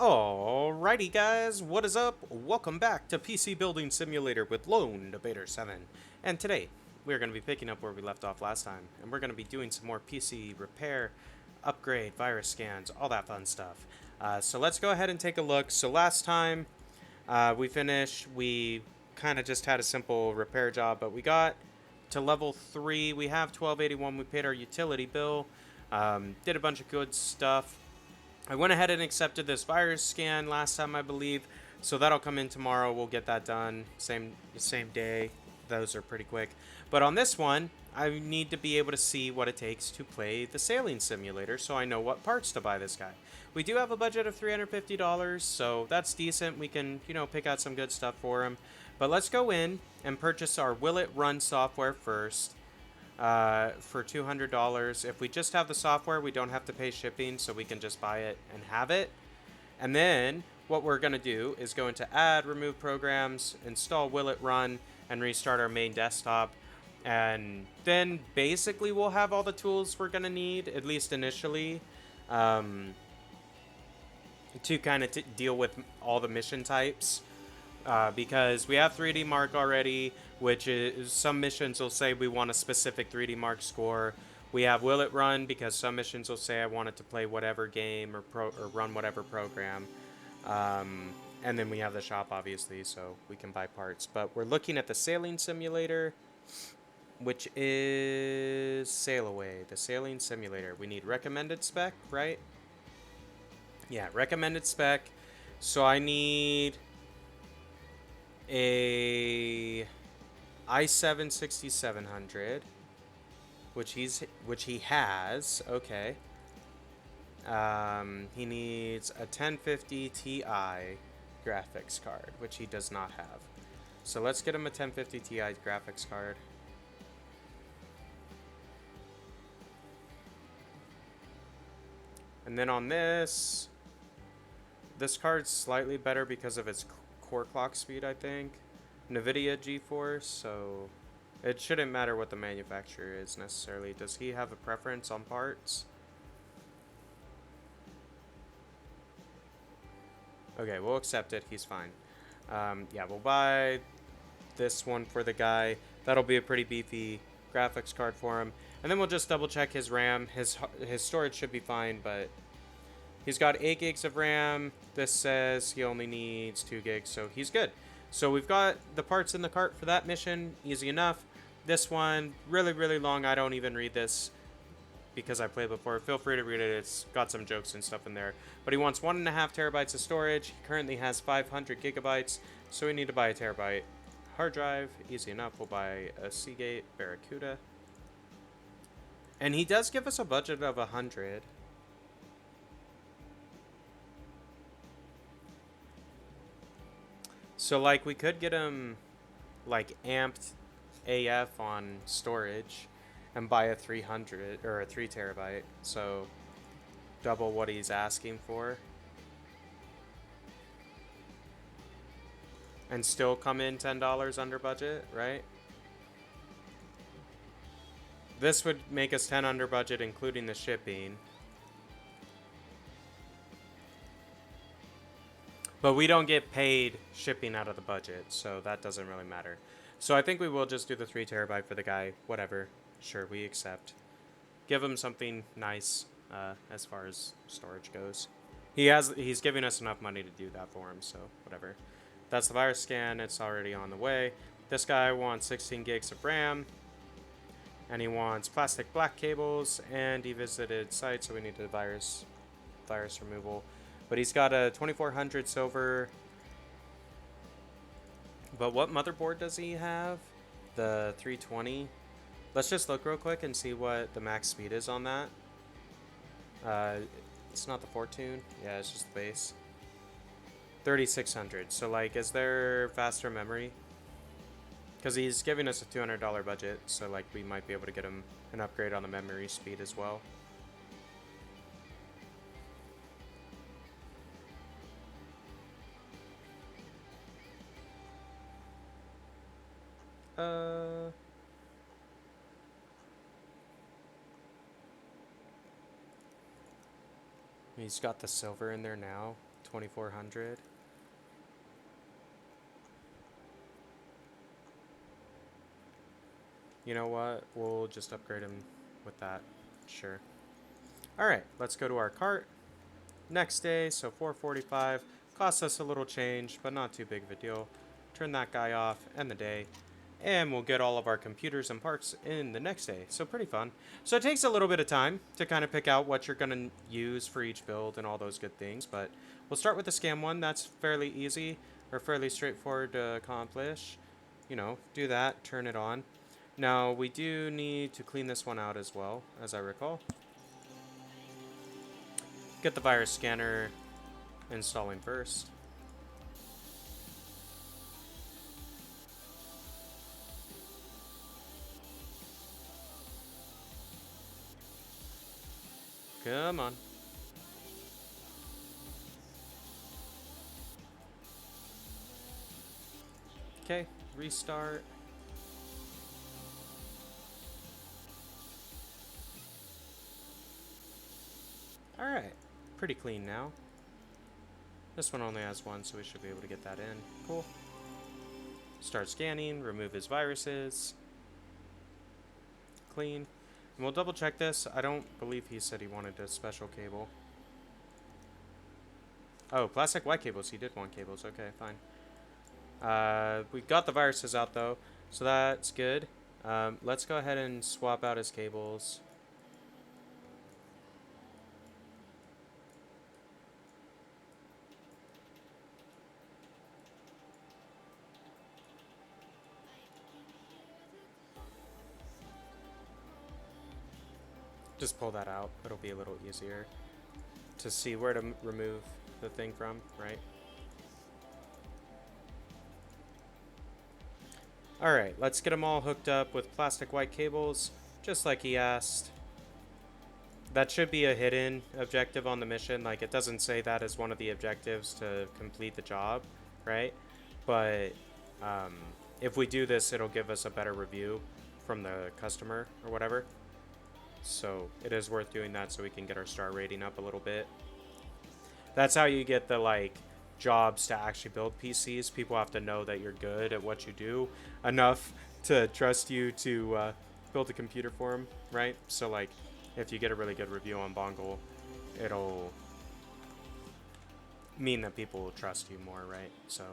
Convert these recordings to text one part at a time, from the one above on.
Alrighty guys, what is up? Welcome back to PC Building Simulator with Lone Debater 7. And today, we're going to be picking up where we left off last time. And we're going to be doing some more PC repair, upgrade, virus scans, all that fun stuff. So let's go ahead and take a look. So last time we finished, we kind of just had a simple repair job, but we got to level 3. We have 1281, we paid our utility bill, did a bunch of good stuff. I went ahead and accepted this virus scan last time, I believe, so that'll come in tomorrow. We'll get that done same day. Those are pretty quick. But on this one, I need to be able to see what it takes to play the sailing simulator, so I know what parts to buy this guy. We do have a budget of $350, so that's decent. We can, pick out some good stuff for him. But let's go in and purchase our Will It Run software first. For $200. If we just have the software, we don't have to pay shipping, so we can just buy it and have it. And then what we're going to do is go into Add, Remove Programs, install Will It Run, and restart our main desktop. And then basically we'll have all the tools we're going to need, at least initially, to kind of deal with all the mission types. Because we have 3D Mark already, which is some missions will say we want a specific 3D Mark score. We have Will It Run because some missions will say I want it to play whatever game or run whatever program. And then we have the shop, obviously, so we can buy parts. But we're looking at the sailing simulator, which is Sail Away, the sailing simulator. We need recommended spec, right? Yeah, recommended spec. So I need a i7 6700, which he has. Okay. He needs a 1050 Ti graphics card, which he does not have. So let's get him a 1050 Ti graphics card. And then on this card's slightly better because of its core clock speed, I think. NVIDIA GeForce, so it shouldn't matter what the manufacturer is necessarily. Does he have a preference on parts? Okay, we'll accept it. He's fine. Yeah, we'll buy this one for the guy. That'll be a pretty beefy graphics card for him. And then we'll just double check his RAM. His storage should be fine, but he's got 8 gigs of RAM. This says he only needs 2 gigs, so he's good. So we've got the parts in the cart for that mission. Easy enough. This one, really, really long. I don't even read this because I played before. Feel free to read it. It's got some jokes and stuff in there. But he wants 1.5 terabytes of storage. He currently has 500 gigabytes, so we need to buy a terabyte hard drive. Easy enough. We'll buy a Seagate Barracuda. And he does give us a budget of 100. So, like, we could get him, like, amped AF on storage and buy a 300 or a 3 terabyte. So, double what he's asking for. And still come in $10 under budget, right? This would make us 10 under budget, including the shipping. But we don't get paid shipping out of the budget, so that doesn't really matter. So I think we will just do the 3 terabyte for the guy. Whatever. Sure, we accept. Give him something nice as far as storage goes. He's giving us enough money to do that for him, so whatever. That's the virus scan. It's already on the way. This guy wants 16 gigs of RAM. And he wants plastic black cables, and he visited site, so we need the virus removal. But he's got a 2400 silver. But what motherboard does he have? The 320. Let's just look real quick and see what the max speed is on that. It's not the Fortune. Yeah, it's just the base. 3600. So, like, is there faster memory? Because he's giving us a $200 budget, so, like, we might be able to get him an upgrade on the memory speed as well. He's got the silver in there now. 2400. You know what? We'll just upgrade him with that. Sure. Alright, let's go to our cart. Next day, so 445. Costs us a little change, but not too big of a deal. Turn that guy off, end the day. And we'll get all of our computers and parts in the next day. So pretty fun. So it takes a little bit of time to kind of pick out what you're going to use for each build and all those good things. But we'll start with the scam one. That's fairly easy or fairly straightforward to accomplish. You know, do that, turn it on. Now, we do need to clean this one out as well, as I recall. Get the virus scanner installing first. Come on. Okay, restart. Alright, pretty clean now. This one only has one, so we should be able to get that in. Cool. Start scanning, remove his viruses. Clean. And we'll double check this. I don't believe he said he wanted a special cable. Oh, plastic white cables. He did want cables. Okay, fine. We got the viruses out though, so that's good. Let's go ahead and swap out his cables. Just pull that out. It'll be a little easier to see where to remove the thing from, right? Alright, let's get them all hooked up with plastic white cables, just like he asked. That should be a hidden objective on the mission. Like, it doesn't say that as one of the objectives to complete the job, right? But if we do this, it'll give us a better review from the customer or whatever. So it is worth doing that so we can get our star rating up a little bit. That's how you get the, like, jobs to actually build PCs. People have to know that you're good at what you do enough to trust you to build a computer for them, right? So, like, if you get a really good review on Bongle, it'll mean that people will trust you more, right? So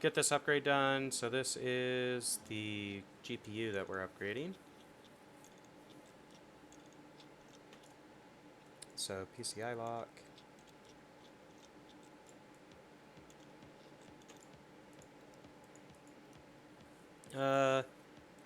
get this upgrade done. So this is the GPU that we're upgrading. So PCI lock.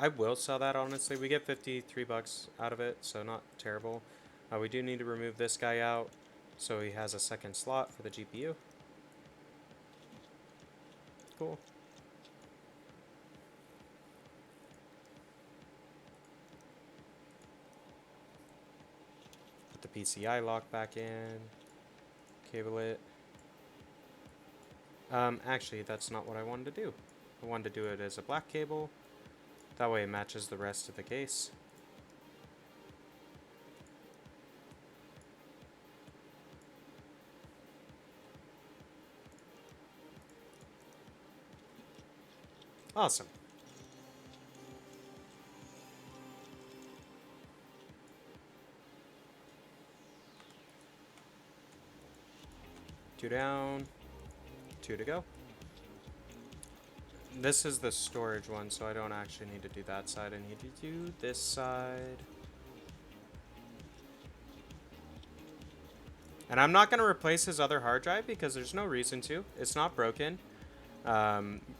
I will sell that, honestly. We get 53 bucks out of it, so not terrible. We do need to remove this guy out so he has a second slot for the GPU. Cool. Put the PCI lock back in. Cable it. Actually, that's not what I wanted to do. I wanted to do it as a black cable. That way it matches the rest of the case. Awesome. Two down, two to go. This is the storage one, so I don't actually need to do that side. I need to do this side. And I'm not going to replace his other hard drive because there's no reason to. It's not broken.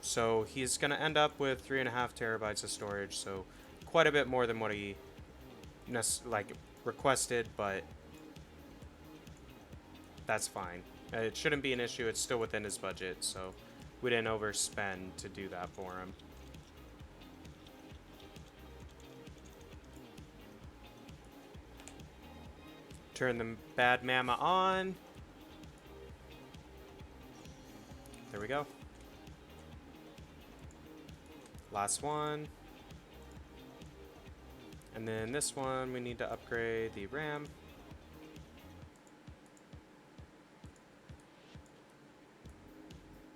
So he's going to end up with 3.5 terabytes of storage, so quite a bit more than what he requested, but that's fine. It shouldn't be an issue. It's still within his budget, so we didn't overspend to do that for him. Turn the bad mama on. There we go. Last one. And then this one, we need to upgrade the RAM.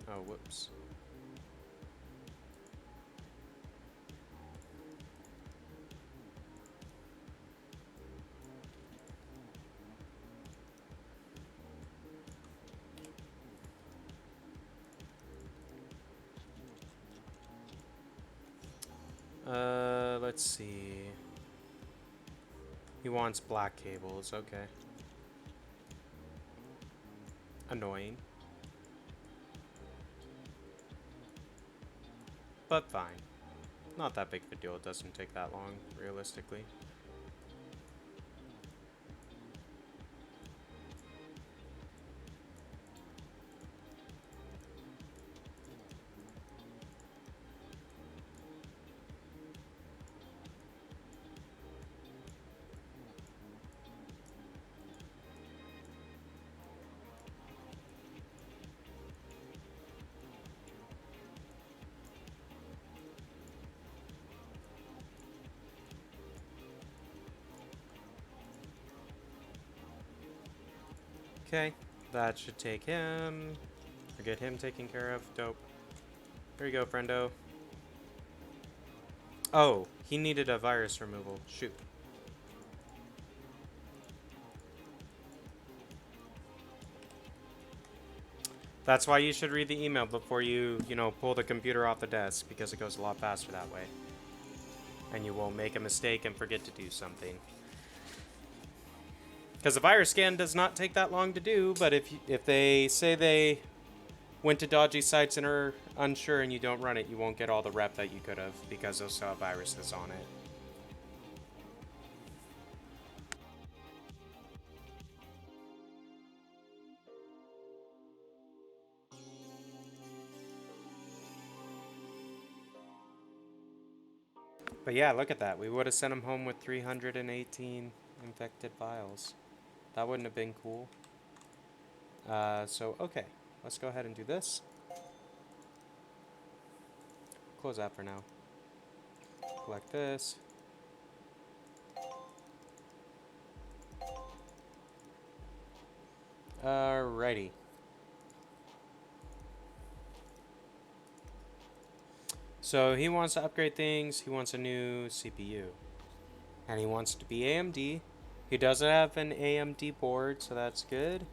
Oh, whoops. Let's see. He wants black cables, okay. Annoying. But fine. Not that big of a deal, it doesn't take that long, realistically. Okay, that should take him. Or get him taken care of. Dope. Here you go, friendo. Oh, he needed a virus removal. Shoot. That's why you should read the email before you pull the computer off the desk, because it goes a lot faster that way. And you won't make a mistake and forget to do something. Because the virus scan does not take that long to do, but if they say they went to dodgy sites and are unsure and you don't run it, you won't get all the rep that you could have, because they'll still have viruses on it. But yeah, look at that. We would have sent him home with 318 infected files. That wouldn't have been cool. So, okay. Let's go ahead and do this. Close that for now. Collect this. Alrighty. So he wants to upgrade things. He wants a new CPU. And he wants to be AMD. He doesn't have an AMD board, so that's good.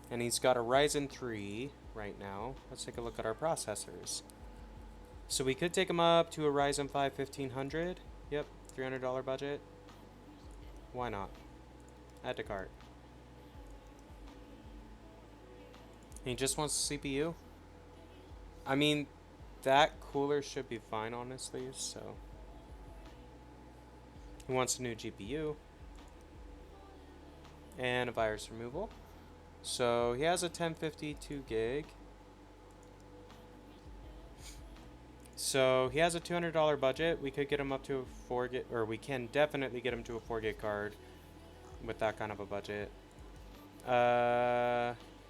And he's got a Ryzen 3 right now. Let's take a look at our processors. So we could take him up to a Ryzen 5 1500. Yep, $300 budget. Why not? Add to cart. He just wants a CPU. I mean, that cooler should be fine, honestly, so. He wants a new GPU. And a virus removal. So he has a 1050 2 gig. So he has a $200 budget. We could get him up to a 4 gig, or we can definitely get him to a 4 gig card with that kind of a budget.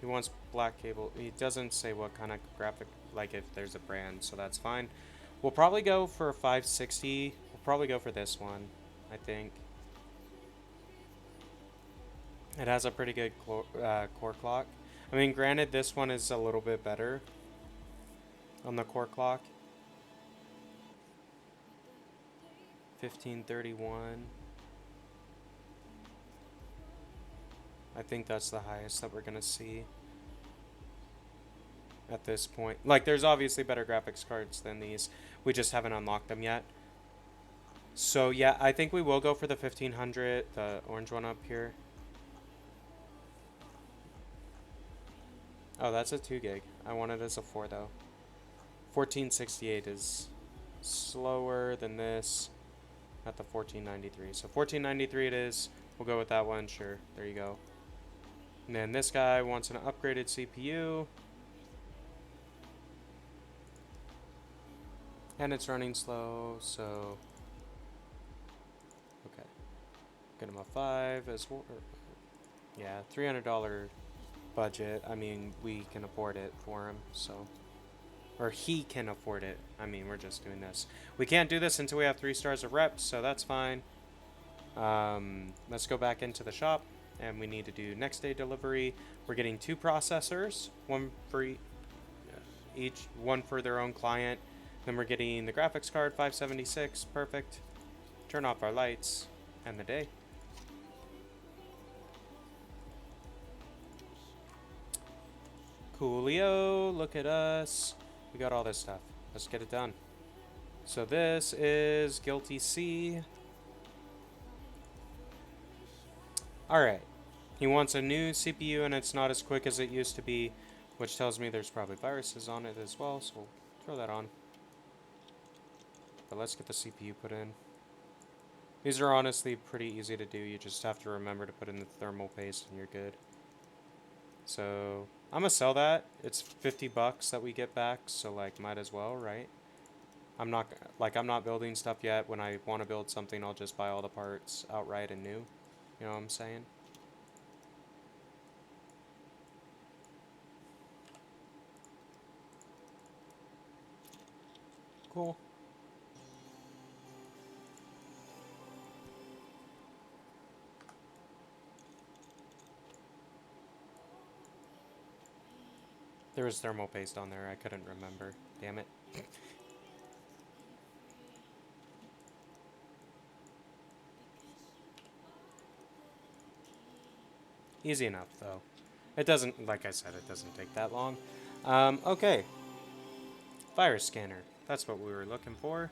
He wants black cable. He doesn't say what kind of graphic, like if there's a brand, so that's fine. We'll probably go for a 560. We'll probably go for this one, I think. It has a pretty good core clock. I mean, granted, this one is a little bit better on the core clock. 1531. I think that's the highest that we're going to see at this point. Like, there's obviously better graphics cards than these. We just haven't unlocked them yet. So, yeah, I think we will go for the 1500, the orange one up here. Oh, that's a 2 gig. I want it as a 4, though. 1468 is slower than this at the 1493. So 1493 it is. We'll go with that one. Sure. There you go. And then this guy wants an upgraded CPU. And it's running slow, so. Okay. Get him a 5 as well. Yeah, $300 budget. I mean, we can afford it for him, so. Or he can afford it. I mean, we're just doing this. We can't do this until we have 3 stars of reps, so that's fine. Let's go back into the shop, and we need to do next day delivery. We're getting 2 processors, one for each one for their own client. Then we're getting the graphics card, 576, perfect. Turn off our lights, end the day. Coolio, look at us. We got all this stuff. Let's get it done. So this is Guilty C. Alright. He wants a new CPU and it's not as quick as it used to be, which tells me there's probably viruses on it as well, so we'll throw that on. But let's get the CPU put in. These are honestly pretty easy to do. You just have to remember to put in the thermal paste and you're good. So I'm gonna sell that. It's 50 bucks that we get back, so like might as well, right? I'm not building stuff yet. When I want to build something, I'll just buy all the parts outright and new. You know what I'm saying? Cool. There was thermal paste on there. I couldn't remember. Damn it. Easy enough, though. It doesn't, like I said, it doesn't take that long. Okay. Virus scanner. That's what we were looking for.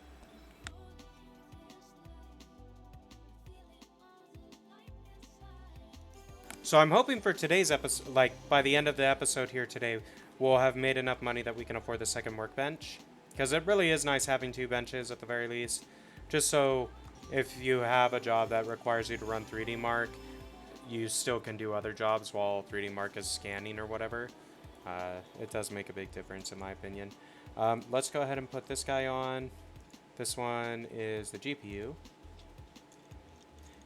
So I'm hoping for today's episode, like by the end of the episode here today, we'll have made enough money that we can afford the second workbench. Because it really is nice having 2 benches at the very least. Just so if you have a job that requires you to run 3D Mark, you still can do other jobs while 3D Mark is scanning or whatever. It does make a big difference in my opinion. Let's go ahead and put this guy on. This one is the GPU.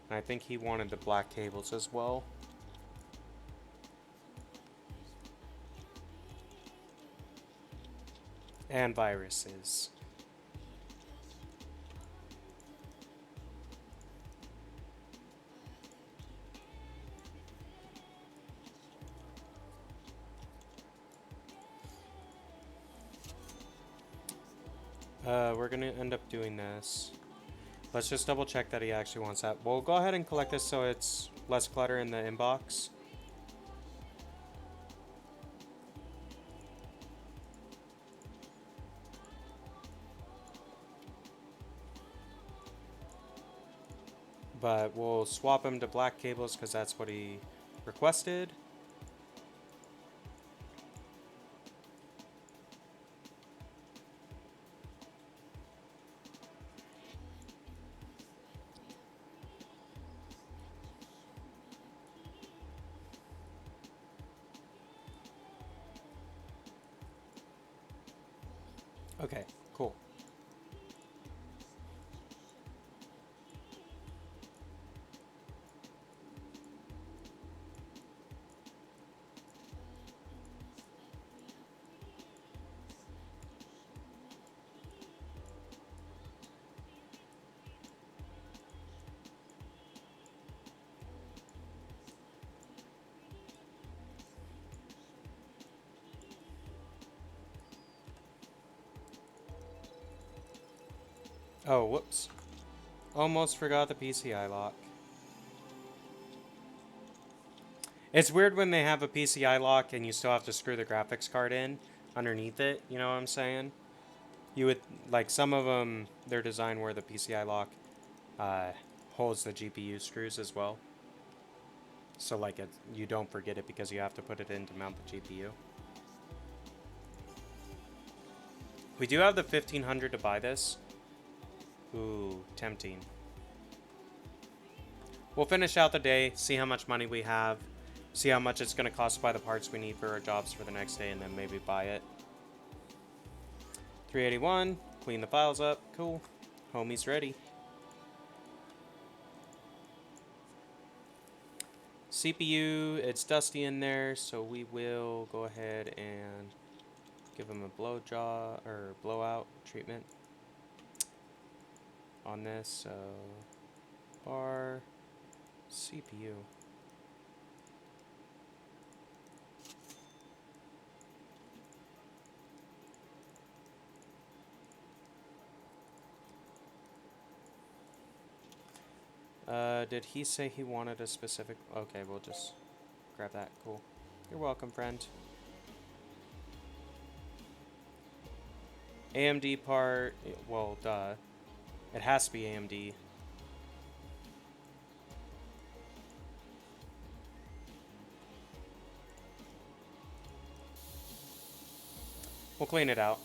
And I think he wanted the black cables as well. And viruses. We're gonna end up doing this. Let's just double check that he actually wants that. We'll go ahead and collect this so it's less clutter in the inbox. But we'll swap him to black cables because that's what he requested. Okay, cool. Oh, whoops. Almost forgot the PCI lock. It's weird when they have a PCI lock and you still have to screw the graphics card in underneath it, you know what I'm saying? You would, like some of them, they're designed where the PCI lock holds the GPU screws as well. So like you don't forget it because you have to put it in to mount the GPU. We do have the 1500 to buy this. Ooh, tempting. We'll finish out the day, see how much money we have, see how much it's going to cost to buy the parts we need for our jobs for the next day, and then maybe buy it. 381, clean the files up, cool. Homie's ready. CPU, it's dusty in there, so we will go ahead and give him a blowout treatment on this. So bar CPU. Did he say he wanted a specific... Okay, we'll just grab that. Cool. You're welcome, friend. AMD part... Well, duh. It has to be AMD. We'll clean it out.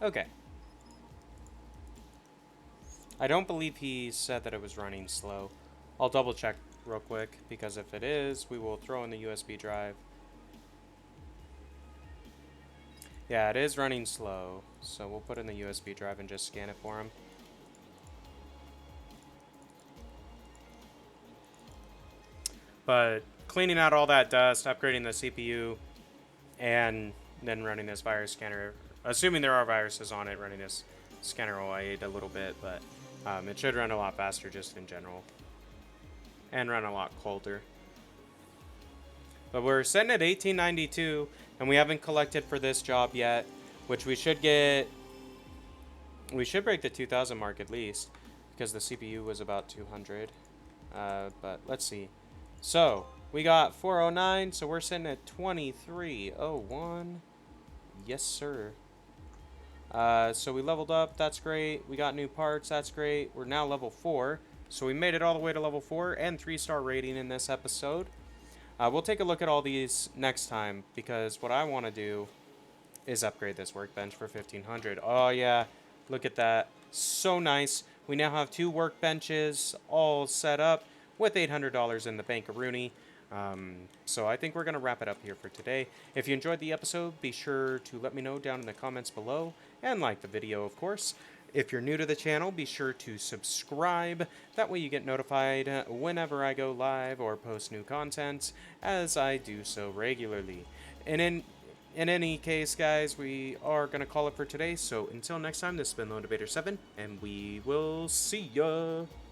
Okay. I don't believe he said that it was running slow. I'll double check real quick, because if it is, we will throw in the USB drive. Yeah, it is running slow, so we'll put in the USB drive and just scan it for him. But cleaning out all that dust, upgrading the CPU, and then running this virus scanner, assuming there are viruses on it, running this scanner will aid a little bit, but it should run a lot faster just in general. And run a lot colder. But we're sitting at 1892, and we haven't collected for this job yet, which we should get... We should break the 2,000 mark at least, because the CPU was about 200. But let's see. So, we got 409, so we're sitting at 2301. Yes, sir. So we leveled up, that's great. We got new parts, that's great. We're now level 4. So we made it all the way to level 4 and 3-star rating in this episode. We'll take a look at all these next time, because what I want to do is upgrade this workbench for 1,500. Oh yeah, look at that. So nice. We now have 2 workbenches all set up with $800 in the bankaroonie. So I think we're going to wrap it up here for today. If you enjoyed the episode, be sure to let me know down in the comments below, and like the video, of course. If you're new to the channel, be sure to subscribe. That way you get notified whenever I go live or post new content, as I do so regularly. And in any case, guys, we are going to call it for today. So until next time, this has been Lone Debater 7, and we will see ya!